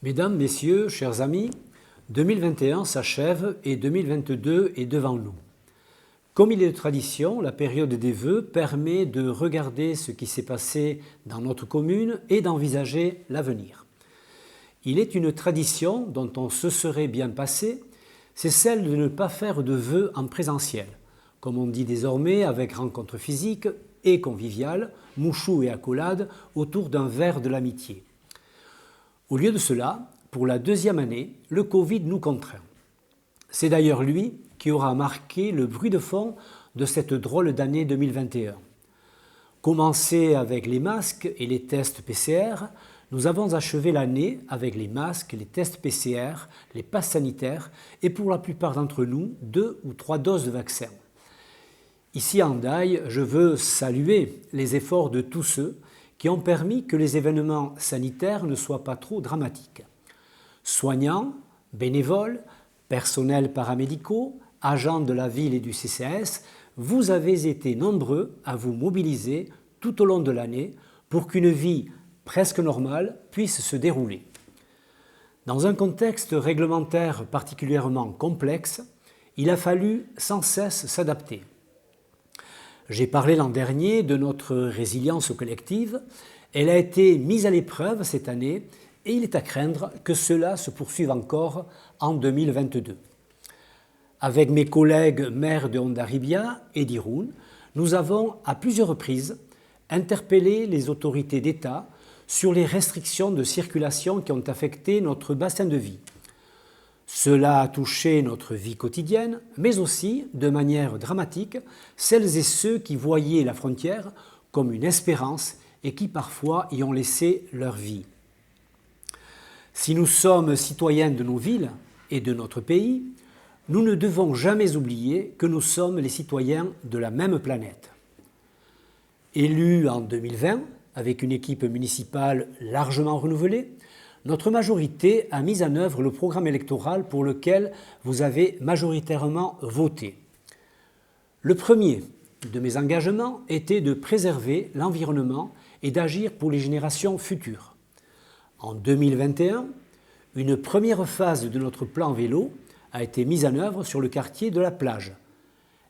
Mesdames, Messieurs, chers amis, 2021 s'achève et 2022 est devant nous. Comme il est de tradition, la période des vœux permet de regarder ce qui s'est passé dans notre commune et d'envisager l'avenir. Il est une tradition dont on se serait bien passé, c'est celle de ne pas faire de vœux en présentiel, comme on dit désormais avec rencontre physique et conviviale, mouchou et accolade autour d'un verre de l'amitié. Au lieu de cela, pour la deuxième année, le Covid nous contraint. C'est d'ailleurs lui qui aura marqué le bruit de fond de cette drôle d'année 2021. Commencé avec les masques et les tests PCR, nous avons achevé l'année avec les masques, les tests PCR, les passes sanitaires et pour la plupart d'entre nous, 2 ou 3 doses de vaccin. Ici à Hendaye, je veux saluer les efforts de tous ceux qui ont permis que les événements sanitaires ne soient pas trop dramatiques. Soignants, bénévoles, personnels paramédicaux, agents de la ville et du CCAS, vous avez été nombreux à vous mobiliser tout au long de l'année pour qu'une vie presque normale puisse se dérouler. Dans un contexte réglementaire particulièrement complexe, il a fallu sans cesse s'adapter. J'ai parlé l'an dernier de notre résilience collective. Elle a été mise à l'épreuve cette année et il est à craindre que cela se poursuive encore en 2022. Avec mes collègues maires de Hondarribia et d'Irun, nous avons à plusieurs reprises interpellé les autorités d'État sur les restrictions de circulation qui ont affecté notre bassin de vie. Cela a touché notre vie quotidienne, mais aussi, de manière dramatique, celles et ceux qui voyaient la frontière comme une espérance et qui parfois y ont laissé leur vie. Si nous sommes citoyens de nos villes et de notre pays, nous ne devons jamais oublier que nous sommes les citoyens de la même planète. Élus en 2020, avec une équipe municipale largement renouvelée, notre majorité a mis en œuvre le programme électoral pour lequel vous avez majoritairement voté. Le premier de mes engagements était de préserver l'environnement et d'agir pour les générations futures. En 2021, une première phase de notre plan vélo a été mise en œuvre sur le quartier de la plage.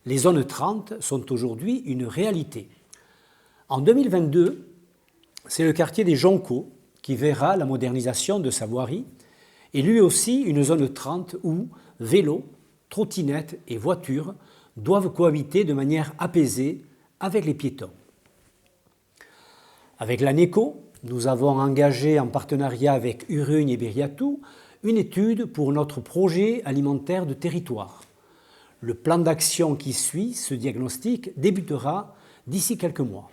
Les zones 30 sont aujourd'hui une réalité. En 2022, c'est le quartier des Joncos qui verra la modernisation de sa voirie et lui aussi une zone 30 où vélos, trottinettes et voitures doivent cohabiter de manière apaisée avec les piétons. Avec l'ANECO, nous avons engagé en partenariat avec Urugne et Biriatou une étude pour notre projet alimentaire de territoire. Le plan d'action qui suit ce diagnostic débutera d'ici quelques mois.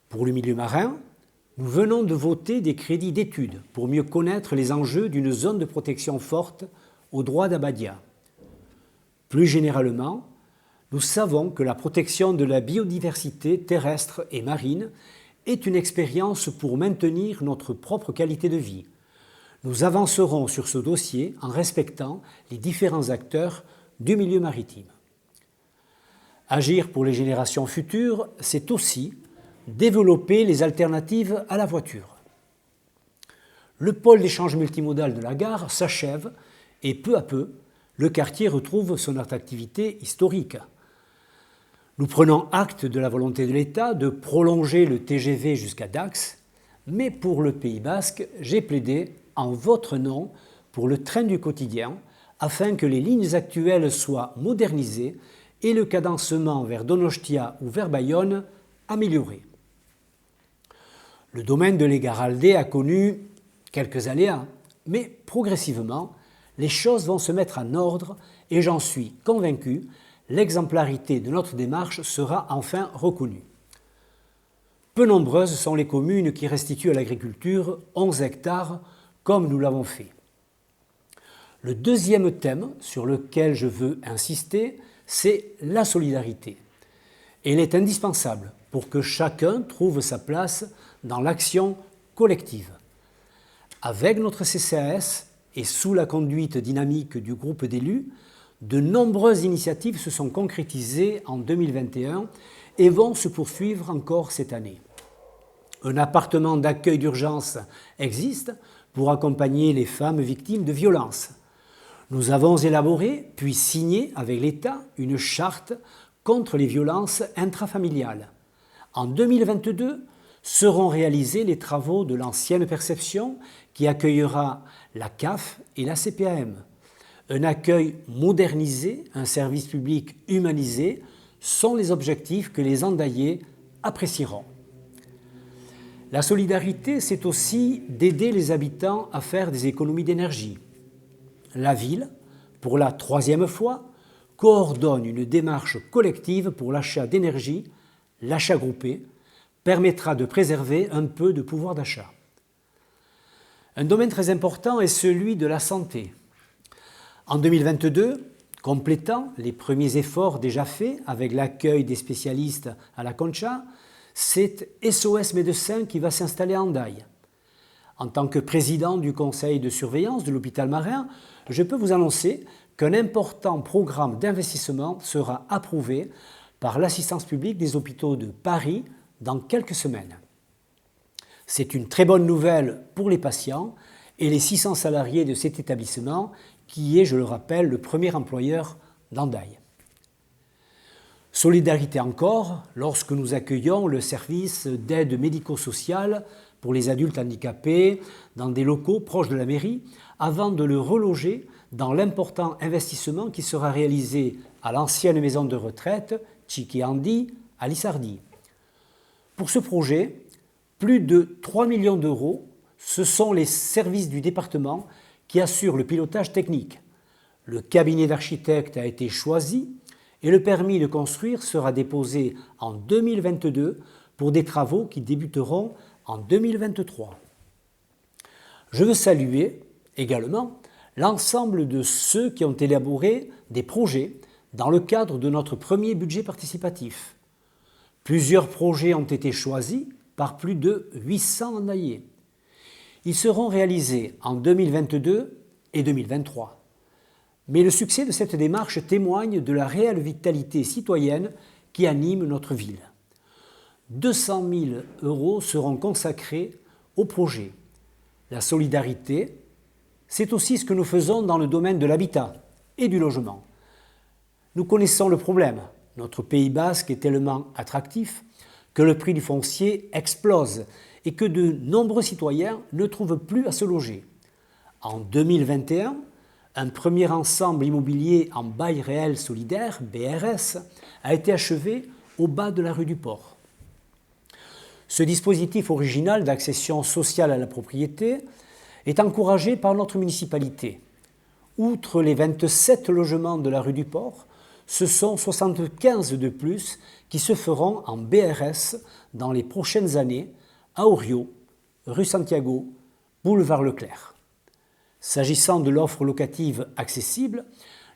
Pour le milieu marin, nous venons de voter des crédits d'études pour mieux connaître les enjeux d'une zone de protection forte au droit d'Abadia. Plus généralement, nous savons que la protection de la biodiversité terrestre et marine est une expérience pour maintenir notre propre qualité de vie. Nous avancerons sur ce dossier en respectant les différents acteurs du milieu maritime. Agir pour les générations futures, c'est aussi développer les alternatives à la voiture. Le pôle d'échange multimodal de la gare s'achève et peu à peu, le quartier retrouve son attractivité historique. Nous prenons acte de la volonté de l'État de prolonger le TGV jusqu'à Dax, mais pour le Pays basque, j'ai plaidé en votre nom pour le train du quotidien afin que les lignes actuelles soient modernisées et le cadencement vers Donostia ou vers Bayonne amélioré. Le domaine de l'Egarralde a connu quelques aléas, mais progressivement, les choses vont se mettre en ordre et j'en suis convaincu, l'exemplarité de notre démarche sera enfin reconnue. Peu nombreuses sont les communes qui restituent à l'agriculture 11 hectares comme nous l'avons fait. Le deuxième thème sur lequel je veux insister, c'est la solidarité. Elle est indispensable pour que chacun trouve sa place dans l'action collective. Avec notre CCAS et sous la conduite dynamique du groupe d'élus, de nombreuses initiatives se sont concrétisées en 2021 et vont se poursuivre encore cette année. Un appartement d'accueil d'urgence existe pour accompagner les femmes victimes de violences. Nous avons élaboré, puis signé avec l'État, une charte contre les violences intrafamiliales. En 2022, seront réalisés les travaux de l'ancienne perception qui accueillera la CAF et la CPAM. Un accueil modernisé, un service public humanisé sont les objectifs que les Andaillais apprécieront. La solidarité, c'est aussi d'aider les habitants à faire des économies d'énergie. La ville, pour la 3e fois, coordonne une démarche collective pour l'achat d'énergie, l'achat groupé, permettra de préserver un peu de pouvoir d'achat. Un domaine très important est celui de la santé. En 2022, complétant les premiers efforts déjà faits avec l'accueil des spécialistes à la Concha, c'est SOS Médecins qui va s'installer à Hendaye. En tant que président du conseil de surveillance de l'hôpital marin, je peux vous annoncer qu'un important programme d'investissement sera approuvé par l'assistance publique des hôpitaux de Paris dans quelques semaines. C'est une très bonne nouvelle pour les patients et les 600 salariés de cet établissement qui est, je le rappelle, le premier employeur d'Hendaye. Solidarité encore lorsque nous accueillons le service d'aide médico-sociale pour les adultes handicapés dans des locaux proches de la mairie avant de le reloger dans l'important investissement qui sera réalisé à l'ancienne maison de retraite Tchiki-Andi à Lissardy. Pour ce projet, plus de 3 millions d'euros, ce sont les services du département qui assurent le pilotage technique. Le cabinet d'architectes a été choisi et le permis de construire sera déposé en 2022 pour des travaux qui débuteront en 2023. Je veux saluer également l'ensemble de ceux qui ont élaboré des projets dans le cadre de notre premier budget participatif. Plusieurs projets ont été choisis par plus de 800 Andaillais. Ils seront réalisés en 2022 et 2023. Mais le succès de cette démarche témoigne de la réelle vitalité citoyenne qui anime notre ville. 200 000 € seront consacrés au projet. La solidarité, c'est aussi ce que nous faisons dans le domaine de l'habitat et du logement. Nous connaissons le problème. Notre Pays basque est tellement attractif que le prix du foncier explose et que de nombreux citoyens ne trouvent plus à se loger. En 2021, un premier ensemble immobilier en bail réel solidaire, BRS, a été achevé au bas de la rue du Port. Ce dispositif original d'accession sociale à la propriété est encouragé par notre municipalité. Outre les 27 logements de la rue du Port, ce sont 75 de plus qui se feront en BRS dans les prochaines années à Orio, rue Santiago, boulevard Leclerc. S'agissant de l'offre locative accessible,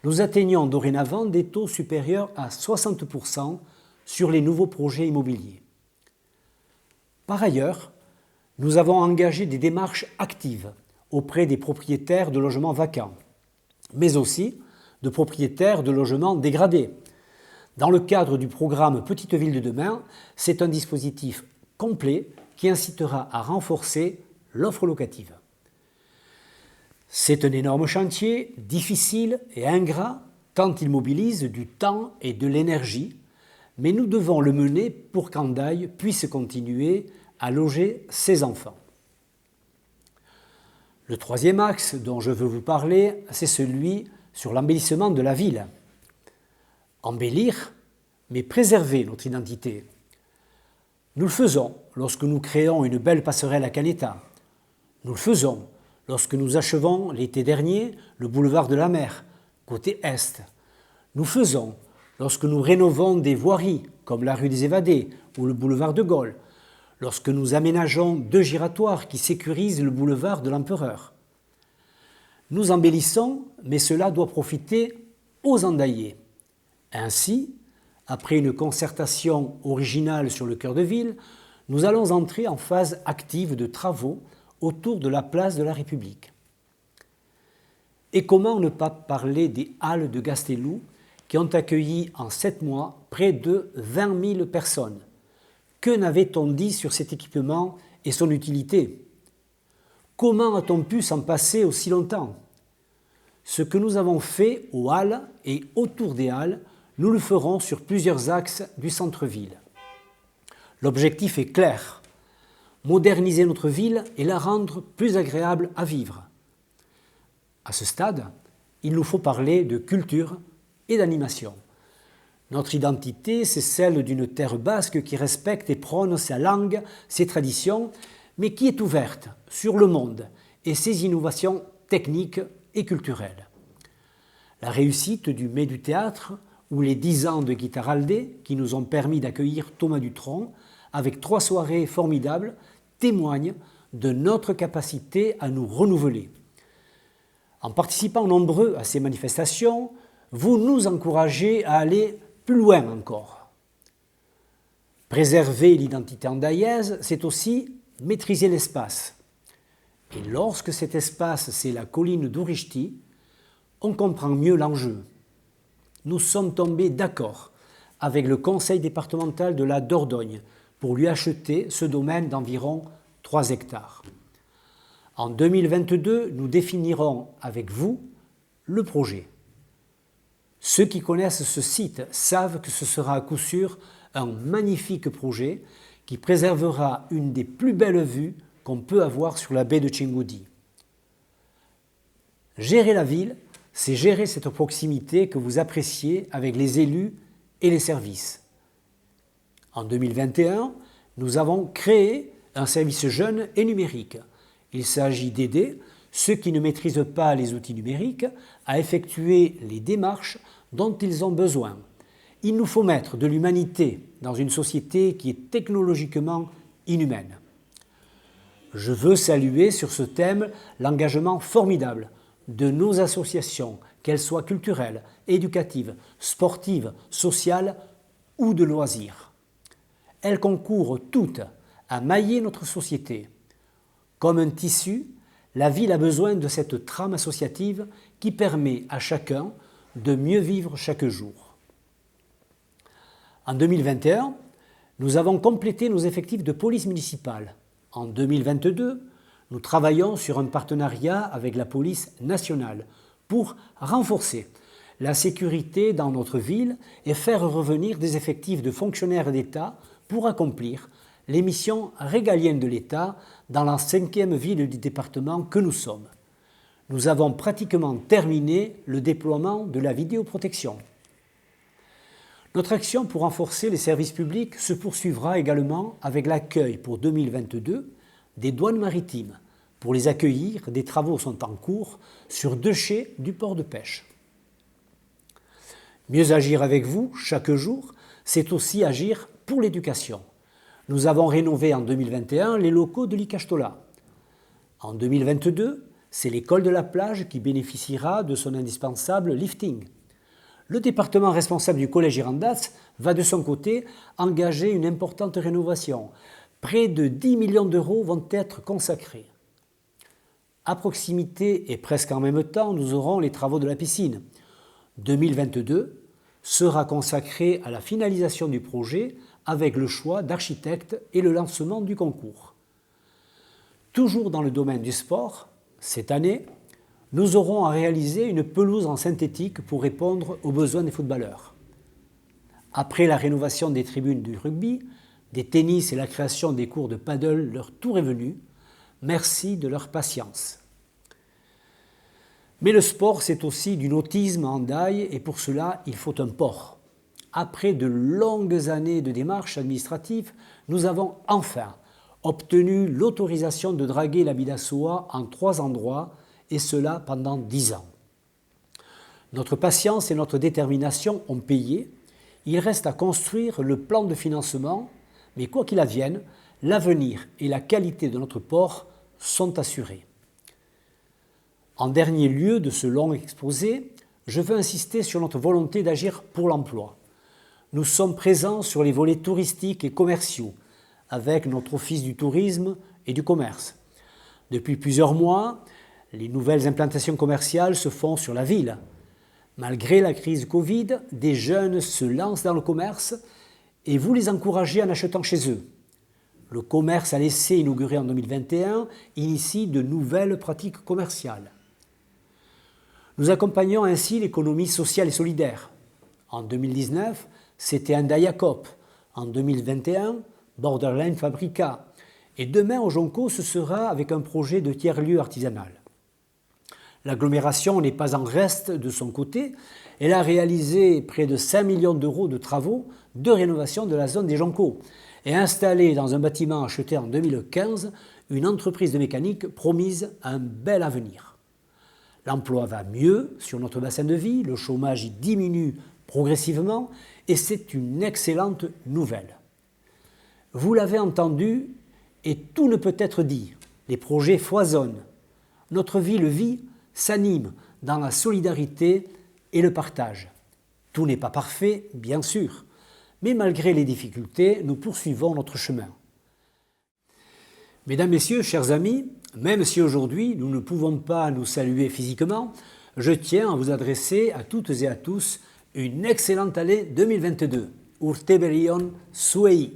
nous atteignons dorénavant des taux supérieurs à 60% sur les nouveaux projets immobiliers. Par ailleurs, nous avons engagé des démarches actives auprès des propriétaires de logements vacants, mais aussi de propriétaires de logements dégradés. Dans le cadre du programme Petite Ville de demain, c'est un dispositif complet qui incitera à renforcer l'offre locative. C'est un énorme chantier, difficile et ingrat, tant il mobilise du temps et de l'énergie, mais nous devons le mener pour qu'Hendaye puisse continuer à loger ses enfants. Le troisième axe dont je veux vous parler, c'est celui sur l'embellissement de la ville. Embellir, mais préserver notre identité. Nous le faisons lorsque nous créons une belle passerelle à Canetta. Nous le faisons lorsque nous achevons l'été dernier le boulevard de la Mer, côté Est. Nous faisons lorsque nous rénovons des voiries, comme la rue des Évadés ou le boulevard de Gaulle, lorsque nous aménageons 2 giratoires qui sécurisent le boulevard de l'Empereur. Nous embellissons, mais cela doit profiter aux Andaillais. Ainsi, après une concertation originale sur le cœur de ville, nous allons entrer en phase active de travaux autour de la place de la République. Et comment ne pas parler des halles de Gastelou qui ont accueilli en 7 mois près de 20 000 personnes. Que n'avait-on dit sur cet équipement et son utilité ? Comment a-t-on pu s'en passer aussi longtemps? Ce que nous avons fait aux Halles et autour des Halles, nous le ferons sur plusieurs axes du centre-ville. L'objectif est clair, moderniser notre ville et la rendre plus agréable à vivre. À ce stade, il nous faut parler de culture et d'animation. Notre identité, c'est celle d'une terre basque qui respecte et prône sa langue, ses traditions, mais qui est ouverte sur le monde et ses innovations techniques et culturelles. La réussite du Mai du Théâtre ou les 10 ans de Guitaraldé, qui nous ont permis d'accueillir Thomas Dutronc, avec 3 soirées formidables, témoignent de notre capacité à nous renouveler. En participant nombreux à ces manifestations, vous nous encouragez à aller plus loin encore. Préserver l'identité andaïaise, c'est aussi maîtriser l'espace. Et lorsque cet espace, c'est la colline d'Ourishti, on comprend mieux l'enjeu. Nous sommes tombés d'accord avec le conseil départemental de la Dordogne pour lui acheter ce domaine d'environ 3 hectares. En 2022, nous définirons avec vous le projet. Ceux qui connaissent ce site savent que ce sera à coup sûr un magnifique projet qui préservera une des plus belles vues qu'on peut avoir sur la baie de Chingudi. Gérer la ville, c'est gérer cette proximité que vous appréciez avec les élus et les services. En 2021, nous avons créé un service jeune et numérique. Il s'agit d'aider ceux qui ne maîtrisent pas les outils numériques à effectuer les démarches dont ils ont besoin. Il nous faut mettre de l'humanité dans une société qui est technologiquement inhumaine. Je veux saluer sur ce thème l'engagement formidable de nos associations, qu'elles soient culturelles, éducatives, sportives, sociales ou de loisirs. Elles concourent toutes à mailler notre société. Comme un tissu, la ville a besoin de cette trame associative qui permet à chacun de mieux vivre chaque jour. En 2021, nous avons complété nos effectifs de police municipale. En 2022, nous travaillons sur un partenariat avec la police nationale pour renforcer la sécurité dans notre ville et faire revenir des effectifs de fonctionnaires d'État pour accomplir les missions régaliennes de l'État dans la 5e ville du département que nous sommes. Nous avons pratiquement terminé le déploiement de la vidéoprotection. Notre action pour renforcer les services publics se poursuivra également avec l'accueil pour 2022 des douanes maritimes. Pour les accueillir, des travaux sont en cours sur 2 chais du port de pêche. Mieux agir avec vous chaque jour, c'est aussi agir pour l'éducation. Nous avons rénové en 2021 les locaux de l'Icachtola. En 2022, c'est l'école de la plage qui bénéficiera de son indispensable lifting. Le département responsable du collège Irandas va de son côté engager une importante rénovation. Près de 10 millions d'euros vont être consacrés. À proximité et presque en même temps, nous aurons les travaux de la piscine. 2022 sera consacré à la finalisation du projet avec le choix d'architecte et le lancement du concours. Toujours dans le domaine du sport, cette année, nous aurons à réaliser une pelouse en synthétique pour répondre aux besoins des footballeurs. Après la rénovation des tribunes du rugby, des tennis et la création des cours de paddle, leur tour est venu. Merci de leur patience. Mais le sport, c'est aussi du nautisme en Hendaye et pour cela, il faut un port. Après de longues années de démarches administratives, nous avons enfin obtenu l'autorisation de draguer la Bidassoa en 3 endroits et cela pendant 10 ans. Notre patience et notre détermination ont payé. Il reste à construire le plan de financement, mais quoi qu'il advienne, l'avenir et la qualité de notre port sont assurés. En dernier lieu de ce long exposé, je veux insister sur notre volonté d'agir pour l'emploi. Nous sommes présents sur les volets touristiques et commerciaux, avec notre office du tourisme et du commerce. Depuis plusieurs mois, les nouvelles implantations commerciales se font sur la ville. Malgré la crise Covid, des jeunes se lancent dans le commerce et vous les encouragez en achetant chez eux. Le commerce à l'essai inauguré en 2021 initie de nouvelles pratiques commerciales. Nous accompagnons ainsi l'économie sociale et solidaire. En 2019, c'était Anda Coop. En 2021, Borderline Fabrica. Et demain, au Jonco, ce sera avec un projet de tiers-lieu artisanal. L'agglomération n'est pas en reste de son côté. Elle a réalisé près de 5 millions d'euros de travaux de rénovation de la zone des Jonco et installé dans un bâtiment acheté en 2015 une entreprise de mécanique promise à un bel avenir. L'emploi va mieux sur notre bassin de vie, le chômage y diminue progressivement et c'est une excellente nouvelle. Vous l'avez entendu et tout ne peut être dit. Les projets foisonnent. Notre ville vit, s'anime dans la solidarité et le partage. Tout n'est pas parfait, bien sûr, mais malgré les difficultés, nous poursuivons notre chemin. Mesdames, Messieurs, chers amis, même si aujourd'hui nous ne pouvons pas nous saluer physiquement, je tiens à vous adresser à toutes et à tous une excellente année 2022. Urte berri on zuei!